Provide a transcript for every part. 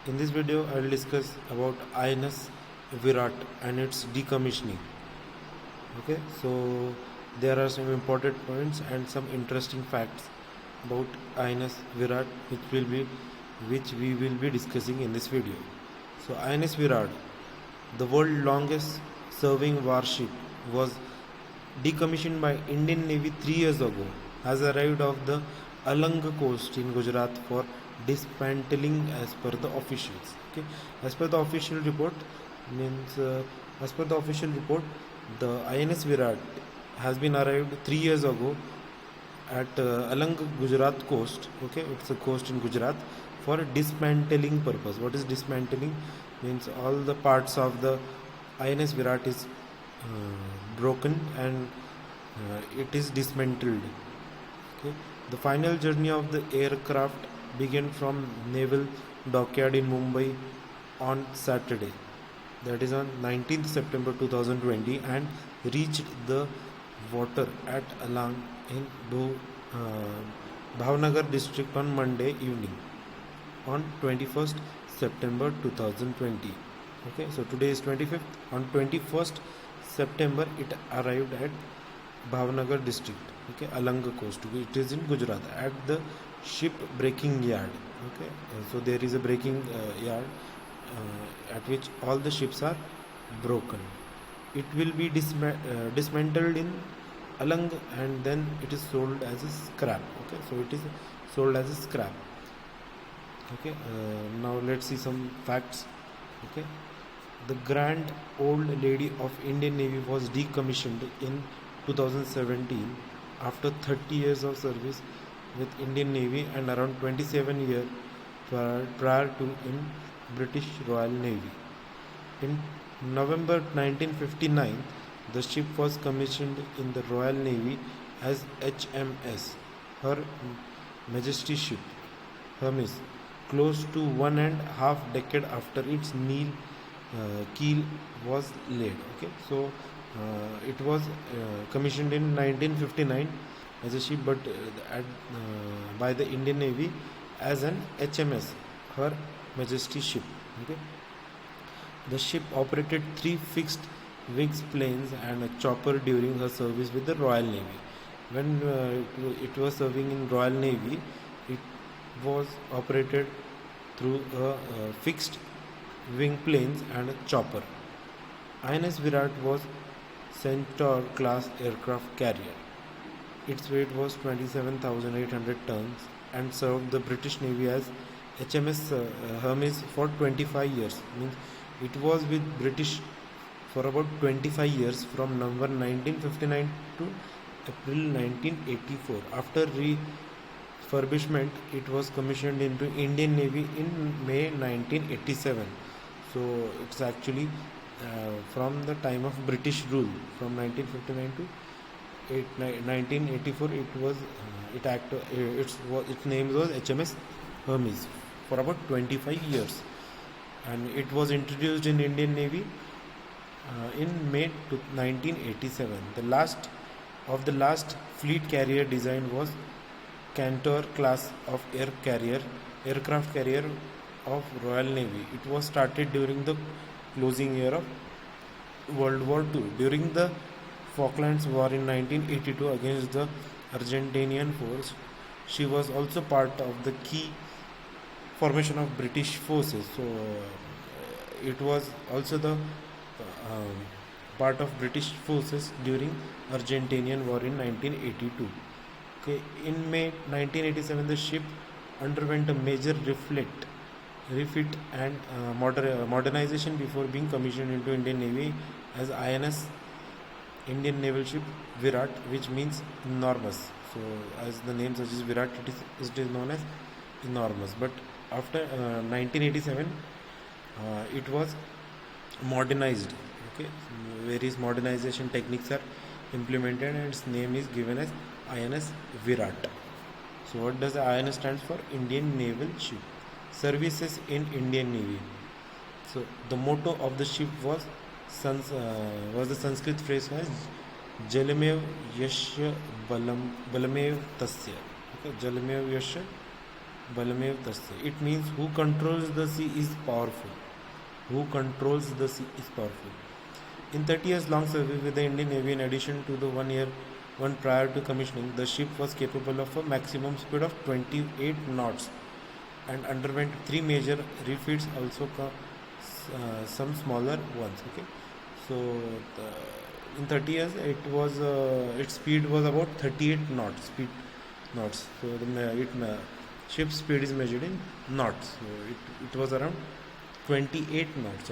In this video, I will discuss about INS Virat and its decommissioning. Okay, so there are some important points and some interesting facts about INS Virat, which we will be discussing in this video. So INS Virat, the world's longest serving warship, was decommissioned by Indian Navy 3 years ago, has arrived off the Alang coast in Gujarat for dismantling as per the officials. Okay, as per the official report, as per the official report, the INS Virat has been arrived 3 years ago at Alang Gujarat coast. Okay, it's a coast in Gujarat for dismantling purpose. What is dismantling? Means all the parts of the INS Virat is broken and it is dismantled. Okay. The final journey of the aircraft began from Naval Dockyard in Mumbai on Saturday, that is on 19th September 2020, and reached the water at Alang in Bhavnagar district on Monday evening on 21st September 2020. Okay, so today is 25th. On 21st September it arrived at Bhavnagar district, okay, Alang coast. It is in Gujarat at the ship breaking yard. Okay, so there is a breaking yard at which all the ships are broken. It will be dismantled in Alang and then it is sold as a scrap. Okay, so it is sold as a scrap. Okay, now let's see some facts. Okay, the Grand Old Lady of Indian Navy was decommissioned in 2017 after 30 years of service with Indian Navy and around 27 years prior to in British Royal Navy. In November 1959, the ship was commissioned in the Royal Navy as HMS Her Majesty ship Hermes, close to 1.5 decade after its keel was laid. Okay, so it was commissioned in 1959 as a ship, but by the Indian Navy as an HMS Her Majesty ship. Okay, the ship operated 3 fixed wings planes and a chopper during her service with the Royal Navy. When it was serving in Royal Navy, it was operated through a fixed wing planes and a chopper. INS Virat was Centaur class aircraft carrier. Its weight was 27,800 tons and served the British Navy as HMS Hermes for 25 years. Means it was with British for about 25 years from November 1959 to April 1984. After refurbishment, it was commissioned into Indian Navy in May 1987. So it's actually from the time of British rule from 1959 to 1984. Its name was HMS Hermes for about 25 years, and it was introduced in Indian Navy in May 1987. The last fleet carrier design was Centaur class of aircraft carrier of Royal Navy. It was started during the closing year of World War II. During the Falklands War in 1982 against the Argentinian force, she was also part of the key formation of British forces. So it was also the part of British forces during Argentinian War in 1982. Okay, in May 1987, the ship underwent a major refit and modernization before being commissioned into Indian Navy as INS Indian Naval Ship Virat, which means enormous. So as the name suggests, Virat, it is known as enormous. But after 1987, it was modernized. Okay, various modernization techniques are implemented and its name is given as INS Virat. So what does the INS stands for? Indian Naval Ship. Services in Indian Navy. So the motto of the ship was the Sanskrit phrase as Jalamev Yasya Balamev Tasya. Okay, Jalamev Yasya Balamev Tasya. It means who controls the sea is powerful. Who controls the sea is powerful. In 30 years long service with the Indian Navy, in addition to the one prior to commissioning, the ship was capable of a maximum speed of 28 knots and underwent three major refits, also some smaller ones. Okay, so in 30 years, its speed was about 38 knots. So the ship speed is measured in knots. So it was around 28 knots.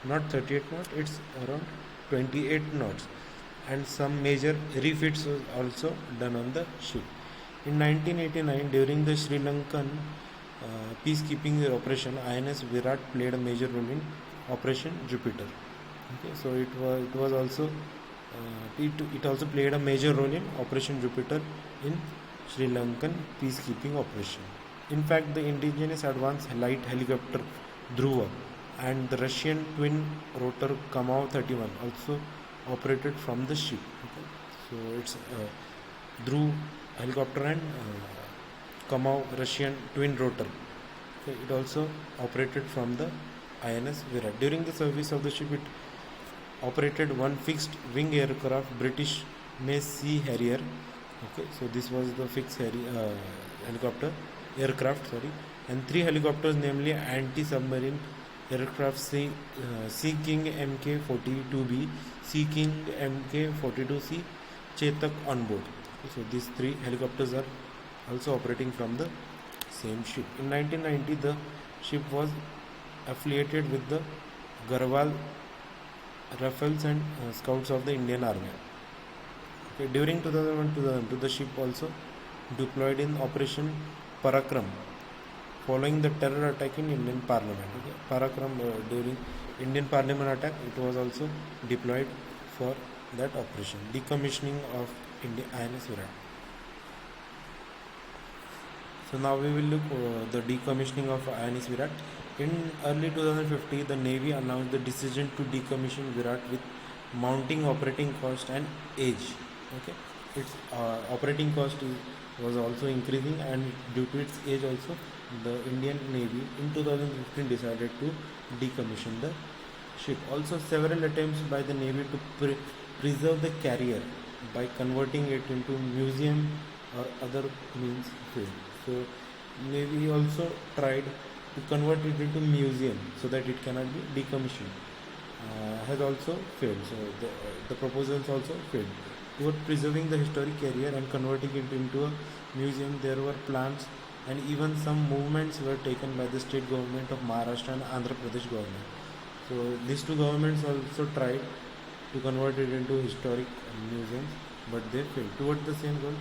Not 38 knots. It's around 28 knots, and some major refits was also done on the ship. In 1989, during the Sri Lankan peacekeeping operation, INS Virat played a major role in Operation Jupiter. Okay, so it was also it also played a major role in Operation Jupiter in Sri Lankan peacekeeping operation. In fact, the indigenous advanced light helicopter Dhruva and the Russian twin rotor Kamau 31 also operated from the ship. Okay, so it's Dhruv helicopter and Kamau Russian twin rotor. Okay, it also operated from the INS Virat. During the service of the ship, it operated one fixed wing aircraft, British Sea Harrier. Okay, so this was the fixed aircraft, and three helicopters, namely anti-submarine aircraft Sea King Mk-42B, Sea King Mk-42C, Chetak on board. Okay, so these three helicopters are also operating from the same ship. In 1990, the ship was affiliated with the Garhwal Rifles and Scouts of the Indian Army. Okay, during 2001-2002, the ship also deployed in Operation Parakram following the terror attack in Indian Parliament. Okay, Parakram during Indian Parliament attack, it was also deployed for that operation. Decommissioning of INS Virat. So now we will look the decommissioning of INS Virat. In early 2050, the Navy announced the decision to decommission Virat with mounting operating cost and age. Okay, its operating cost was also increasing, and due to its age also, the Indian Navy in 2015 decided to decommission the ship. Also, several attempts by the Navy to preserve the carrier by converting it into museum or other means failed. So Navy also tried to convert it into museum so that it cannot be decommissioned. Has also failed. So the proposals also failed. Toward preserving the historic carrier and converting it into a museum, there were plans and even some movements were taken by the state government of Maharashtra and Andhra Pradesh government. So these two governments also tried to convert it into historic museums, but they failed. Towards the same goal,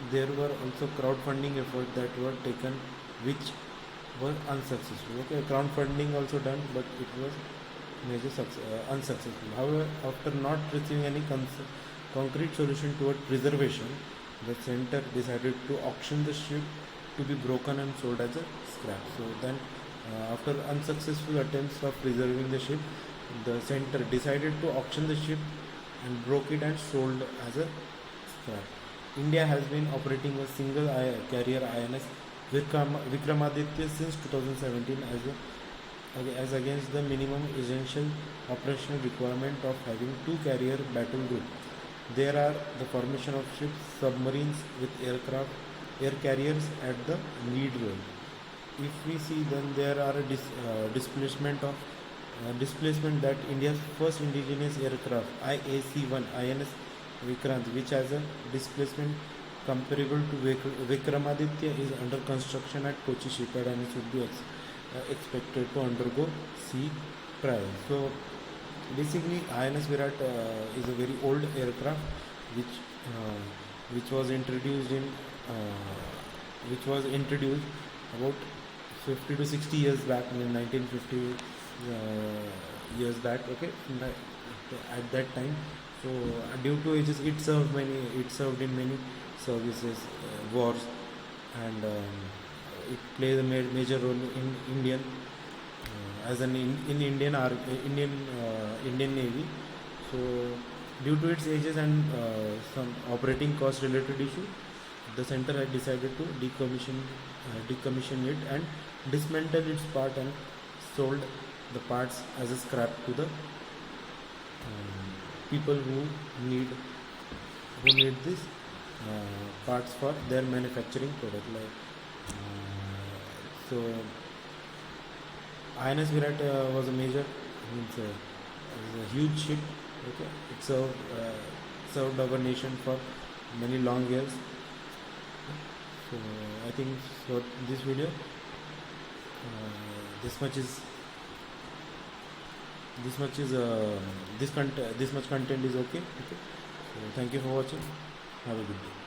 there were also crowdfunding efforts that were taken, which were unsuccessful. Okay, crowdfunding also done, but it was unsuccessful. However, after not receiving any concrete solution toward preservation, the center decided to auction the ship to be broken and sold as a scrap. So then, after unsuccessful attempts of preserving the ship, the center decided to auction the ship and broke it and sold as a scrap. India has been operating a single carrier INS Vikramaditya since 2017 as against the minimum essential operational requirement of having two carrier battle group. There are the formation of ships, submarines with air carriers at the lead role. If we see, then there are a displacement that India's first indigenous aircraft IAC-1 INS Vikrant, which has a displacement comparable to Vikramaditya, is under construction at Kochi shipyard and it should be expected to undergo sea trial. So basically, INS Virat is a very old aircraft which was introduced about 50 to 60 years back, in 1950 years back. Okay, at that time. So due to ages, it served in many services, wars, and it plays a major role in Indian Indian Navy. So due to its ages and some operating cost related issue, the center had decided to decommission it and dismantle its part and sold the parts as a scrap to the people who need this parts for their manufacturing product. So INS Virat was a major, was a huge ship. Okay, it served our nation for many long years. So I think for this video, this much content is okay. So thank you for watching. Have a good day.